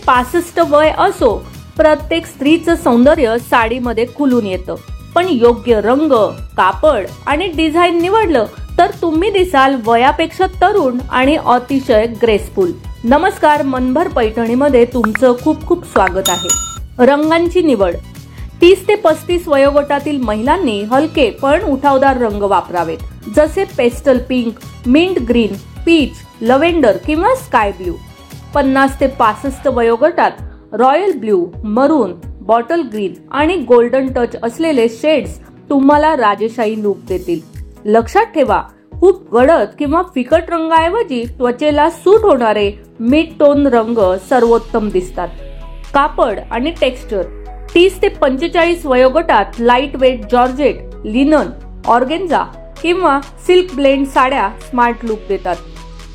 65 वय असो, प्रत्येक स्त्रीचं सौंदर्य साडीमध्ये खुलून येतं. पण योग्य रंग, कापड आणि डिझाईन निवडलं तर तुम्ही दिसाल वयापेक्षा तरुण आणि अतिशय ग्रेसफुल. नमस्कार, मनभर पैठणीमध्ये तुमचं खूप खूप स्वागत आहे. रंगांची निवड. 30 ते 35 वयोगटातील महिलांनी हलके पण उठावदार रंग वापरावेत, जसे pastel pink, mint green, peach, lavender किंवा स्काय ब्लू. 50 ते 65 वयोगटात royal blue, maroon, bottle green आणि गोल्डन टच असलेले शेड्स तुम्हाला राजेशाही लुक देतील. लक्षात ठेवा, खूप गडद किंवा फिकट रंगाऐवजी त्वचेला सूट होणारे मिड टोन रंग सर्वोत्तम दिसतात. कापड आणि टेक्स्चर. 30 ते 45 वयोगटात light weight georgette, linen, organza किंवा सिल्क ब्लेंड साड्या स्मार्ट लुक देतात.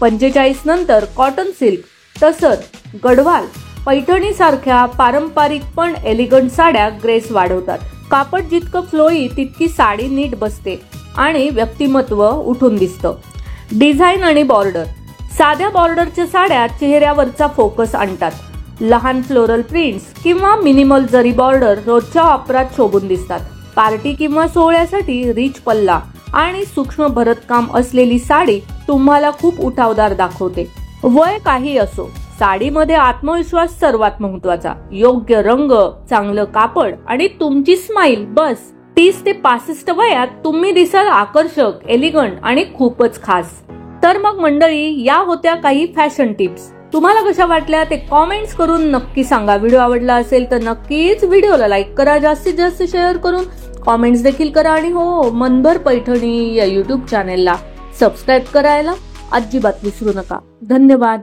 45 नंतर कॉटन सिल्क, तसंच गढवाल, पैठणी सारख्या पारंपरिक पण एलिगंट साड्या ग्रेस वाढवतात. कापड जितकं फ्लोई तितकी साडी नीट बसते आणि व्यक्तिमत्व उठून दिसतं. डिझाईन आणि बॉर्डर. साध्या बॉर्डरच्या साड्या चेहऱ्यावरचा फोकस आणतात. लहान फ्लोरल प्रिंट्स किंवा मिनिमल जरी बॉर्डर रोजच्या वापरात शोभून दिसतात. पार्टी किंवा सोहळ्यासाठी रिच पल्ला आणि सूक्ष्म भरतकाम असलेली साडी तुम्हाला खूप उठावदार दाखवते. वय काही असो, साडीमध्ये आत्मविश्वास सर्वात महत्वाचा. योग्य रंग, चांगलं कापड आणि तुमची स्माइल, बस 30 ते 65 वयात तुम्ही दिसाल आकर्षक, एलिगंट आणि खूपच खास. तर मग मंडळी, या होत्या काही फॅशन टिप्स. तुम्हाला कशा वाटल्या ते कॉमेंट्स करून नक्की सांगा. व्हिडिओ आवडला असेल तर नक्कीच व्हिडिओला लाईक करा, जास्तीत जास्त शेअर करून कॉमेंट्स देखील करा आणि हो, मनभर पैठणी या YouTube चॅनेलला सबस्क्राईब करायला अजिबात विसरू नका. धन्यवाद.